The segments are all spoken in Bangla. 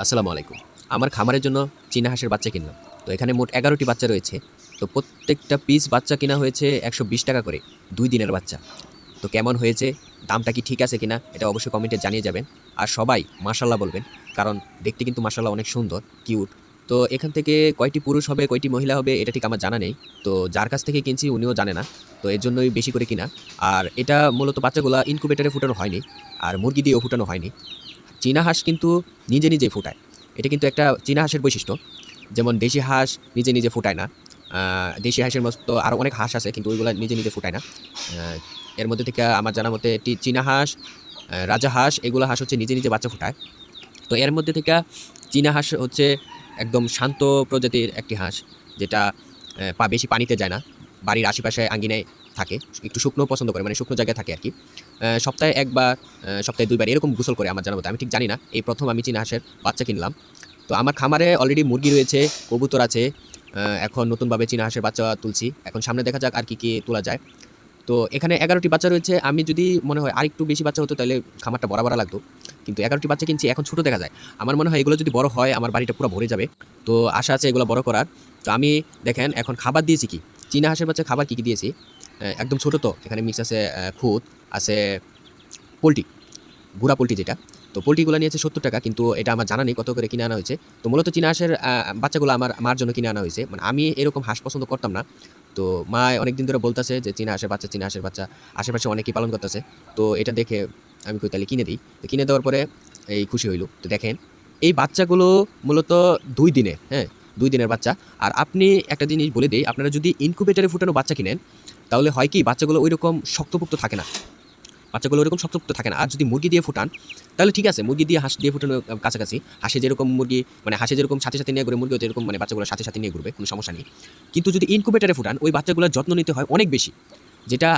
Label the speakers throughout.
Speaker 1: আসসালামু আলাইকুম। আমার খামারের জন্য চীনা হাঁসের বাচ্চা কিনলাম। তো এখানে মোট ১১টি বাচ্চা রয়েছে। তো প্রত্যেকটা পিস বাচ্চা কিনা হয়েছে ৳১২০ করে, ২ দিনের বাচ্চা। তো কেমন হয়েছে? দামটা কি ঠিক আছে কিনা? এটা অবশ্যই কমেন্টে জানিয়ে যাবেন। আর সবাই মাশাআল্লাহ বলবেন। কারণ দেখতে কিন্তু মাশাআল্লাহ অনেক সুন্দর, কিউট। তো এখান থেকে কয়টি পুরুষ হবে, কয়টি মহিলা হবে এটা ঠিক আমার জানা নেই। তো যার কাছ থেকে কিনছি উনিও জানে না। তো এর জন্যই বেশি করে কিনা। আর এটা মূলত বাচ্চাগুলা ইনকিউবেটরে ফুটানো হয়নি। আর মুরগি দিয়েও ফুটানো হয়নি। চীনা হাঁস কিন্তু নিজে নিজেই ফুটায়। এটা কিন্তু একটা চীনা হাঁসের বৈশিষ্ট্য। যেমন দেশি হাঁস নিজে নিজে ফুটায় না। দেশি হাঁসের মতো আরও অনেক হাঁস আছে কিন্তু ওইগুলা নিজে নিজে ফুটায় না। এর মধ্যে থেকে আমার জানা মতে চীনা হাঁস, রাজাহাঁস এগুলো হাঁস হচ্ছে নিজে নিজে বাচ্চা ফুটায়। তো এর মধ্যে থেকে চীনা হাঁস হচ্ছে একদম শান্ত প্রজাতির একটি হাঁস, যেটা বেশি পানিতে যায় না। বাড়ির আশেপাশে আঙ্গিনায় থাকে। একটু শুকনো পছন্দ করে, মানে শুকনো জায়গায় থাকে আরকি। সপ্তাহে ১ বার, সপ্তাহে ২ বার এরকম গোসল করে আমার জানা মতে। আমি ঠিক জানি না। এই ১ম আমি চীনা হাঁসের বাচ্চা কিনলাম। তো আমার খামারে অলরেডি মুরগি রয়েছে, কবুতর আছে। এখন নতুনভাবে চীনা হাঁসের বাচ্চা তুলছি। এখন সামনে দেখা যাক আর কি তোলা যায়। তো এখানে ১১টি বাচ্চা রয়েছে। আমি যদি মনে হয় আরেকটু বেশি বাচ্চা হতো তাহলে খামারটা ভরা লাগতো। কিন্তু ১১টি বাচ্চা কিনছি, এখন ছোট দেখা যায়। আমার মনে হয় এগুলো যদি বড় হয় আমার বাড়িটা পুরো ভরে যাবে। তো আশা আছে এগুলো বড় করার। তো আমি দেখেন এখন খাবার দিয়েছি কি? চীনা হাঁসের বাচ্চা খাবার কি দিয়েছি? একদম ছোট তো। এখানে মিক্স আছে খুদ, আছে পোল্ট্রি, গুঁড়া পোল্ট্রি যেটা। তো পোল্ট্রিগুলো নিয়েছে ৳৭০, কিন্তু এটা আমার জানা নেই কত করে কিনে আনা হয়েছে। তো মূলত চীনা হাঁসের বাচ্চাগুলো আমার মার জন্য কিনে আনা হয়েছে। মানে আমি এরকম হাঁস পছন্দ করতাম না। তো মা অনেকদিন ধরে বলতেছে যে চীনা হাঁসের বাচ্চা, চীনা হাঁসের বাচ্চা। আশেপাশে অনেকেই পালন করতেছে। তো এটা দেখে আমি কই তাহলে কিনে দেই। তো কিনে দেওয়ার পরে এই খুশি হইল। তো দেখেন এই বাচ্চাগুলো মূলত ২ দিনের, হ্যাঁ? ২ দিনের বাচ্চা। আর আপনি একটা জিনিস বলে দেই, আপনারা যদি ইনকিউবেটরে ফুটানো বাচ্চা কিনেন, তাহলে হয় কি বাচ্চাগুলো ঐরকম শক্তপোক্ত থাকে না। বাচ্চাগুলো ওরকম শক্ত থাকে না। আর যদি মুরগি দিয়ে ফুটান, তাহলে ঠিক আছে। মুরগি দিয়ে হাঁস দিয়ে ফুটানো কাছাকাছি। হাঁসে যেরকম মুরগি, মানে হাঁসে যেরকম সাথে নিয়ে ঘুরে, মুরগিও যেরকম মানে বাচ্চাগুলো সাথে নিয়ে ঘুরবে, কোনো সমস্যা নেই। কিন্তু যদি ইনকিউবেটরে ফুটান, ওই বাচ্চাগুলোর যত্ন নিতে হয় অনেক বেশি। যেটা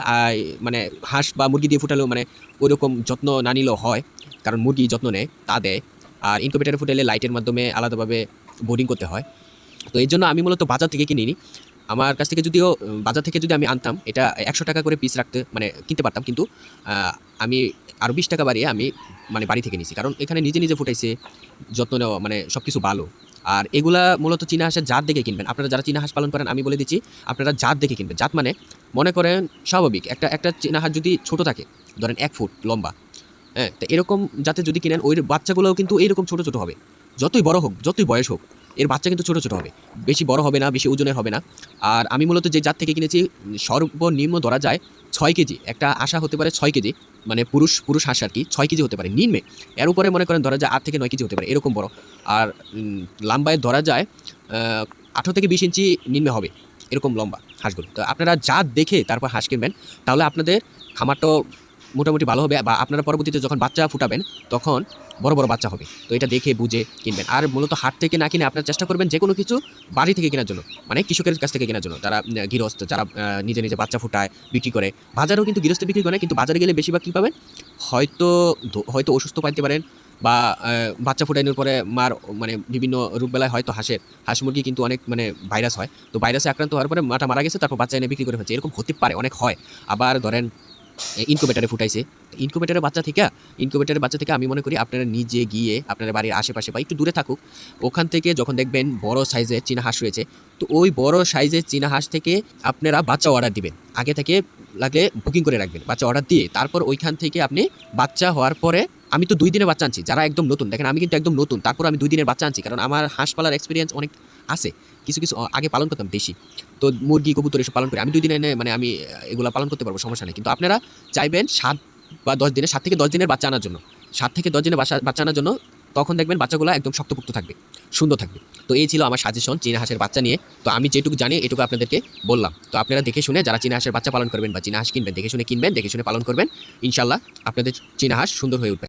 Speaker 1: মানে হাঁস বা মুরগি দিয়ে ফুটালেও মানে ওইরকম যত্ন না নিলেও হয়। কারণ মুরগি যত্ন নেয়, তা দেয়। আর ইনকিউবেটরে ফুটালে লাইটের মাধ্যমে আলাদাভাবে বোর্ডিং করতে হয়। তো এর জন্য আমি মূলত বাজার থেকে কিনে নিই। আমার কাছ থেকে যদিও বাজার থেকে যদি আমি আনতাম, এটা ৳১০০ করে পিস রাখতে মানে কিনতে পারতাম। কিন্তু আ আমি আরও ৳২০ বাড়িয়ে আমি মানে বাড়ি থেকে নিছি। কারণ এখানে নিজে নিজে ফুটাইছে, যত্ন নেওয়া মানে সবকিছু ভালো। আর এগুলা মূলত চীনা হাঁসের জাত দেখে কিনবেন। আপনারা যারা চীনা হাঁস পালন করেন আমি বলে দিচ্ছি, আপনারা জাত দেখে কিনবেন। জাত মানে মনে করেন স্বাভাবিক একটা চীনা হাঁস যদি ছোট থাকে, ধরেন ১ ফুট লম্বা, হ্যাঁ? তো এরকম জাতের যদি কিনেন ওই বাচ্চাগুলোও কিন্তু এইরকম ছোট, ছোট হবে। যতই বড় হোক, যতই বয়স হোক, এর বাচ্চা কিন্তু ছোট, ছোট হবে। বেশি বড় হবে না, বেশি ওজনের হবে না। আর আমি মূলত যে জাত থেকে কিনেছি সর্বনিম্ন ধরা যায় ৬ কেজি। একটা আশা হতে পারে ৬ কেজি। মানে পুরুষ হাঁস আরকি ৬ কেজি হতে পারে নিম্নে। এর উপরে মনে করেন ধরা যায় ৮ থেকে ৯ কেজি হতে পারে, এরকম বড়। আর লাম্বায় ধরা যায় আ ১৮ থেকে ২০ ইঞ্চি নিম্নে হবে। এরকম লম্বা হাঁসগুলো। তো আপনারা জাত দেখে তারপর হাঁস কিনবেন। তাহলে আপনাদের খামারটাও মোটামুটি ভালো হবে, বা আপনারা পরবর্তীতে যখন বাচ্চা ফুটাবেন তখন বড়, বড় বাচ্চা হবে। তো এটা দেখে বুঝে কিনবেন। আর মূলত হাট থেকে না কিনে আপনারা চেষ্টা করবেন যেকোনো কিছু বাড়ি থেকে কেনার জন্য। মানে কৃষকের কাছ থেকে কেনার জন্য। তারা গৃহস্থ যারা নিজে নিজে বাচ্চা ফুটায়, বিক্রি করে। বাজারেও কিন্তু গৃহস্থ বিক্রি করে না। কিন্তু বাজারে গেলে বেশিরভাগ কী পাবেন? হয়তো অসুস্থ পাইতে পারেন, বা বাচ্চা ফুটানোর পরে মার মানে বিভিন্ন রোগবালাই হয়তো হাঁস মুরগি কিন্তু অনেক মানে ভাইরাস হয়। তো ভাইরাসে আক্রান্ত হওয়ার পরে মাটা মারা গেছে, তারপর বাচ্চা এনে বিক্রি করে ফেলছে। এরকম হতে পারে, অনেক হয়। আবার ধরেন ইনকিউবেটরে ফুটাইছে। ইনকিউবেটরের বাচ্চা থেকে আমি মনে করি আপনারা নিজে গিয়ে আপনার বাড়ির আশেপাশে বা একটু দূরে থাকুক, ওখান থেকে যখন দেখবেন বড় সাইজের চীনা হাঁস রয়েছে, তো ওই বড় সাইজের চীনা হাঁস থেকে আপনারা বাচ্চা অর্ডার দিবেন। আগে থেকে লাগলে বুকিং করে রাখবেন। বাচ্চা অর্ডার দিয়ে তারপর ওইখান থেকে আপনি বাচ্চা হওয়ার পরে, আমি তো ২ দিনের বাচ্চা আনছি। যারা একদম নতুন, দেখেন আমি কিন্তু একদম নতুন। তারপর আমি ২ দিনের বাচ্চা আনছি। কারণ আমার হাঁস পালার এক্সপেরিয়েন্স অনেক আছে। কিছু আগে পালন করতাম দেশি। তো মুরগি, কবুতর এসব পালন করি। আমি ২ দিনে এনে মানে আমি এগুলা পালন করতে পারবো, সমস্যা নেই। কিন্তু আপনারা চাইবেন ৭ বা ১০ দিনের, ৭ থেকে ১০ দিনের বাচ্চা আনার জন্য। ৭ থেকে ১০ দিনের বাচ্চা আনার জন্য, তখন দেখবেন বাচ্চাগুলো একদম শক্তপোক্ত থাকবে, সুন্দর থাকবে। তো এই ছিল আমার সাজেশন চীনা হাঁসের বাচ্চা নিয়ে। তো আমি যেটুকু জানি এটুকু আপনাদেরকে বললাম। তো আপনারা দেখে শুনে যারা চীনা হাঁসের বাচ্চা পালন করবেন বা চীনা হাঁস কিনবেন, দেখে শুনে কিনবেন, দেখে শুনে পালন করবেন। ইনশাআল্লাহ আপনাদের চীনা হাঁস সুন্দর হয়ে উঠবে।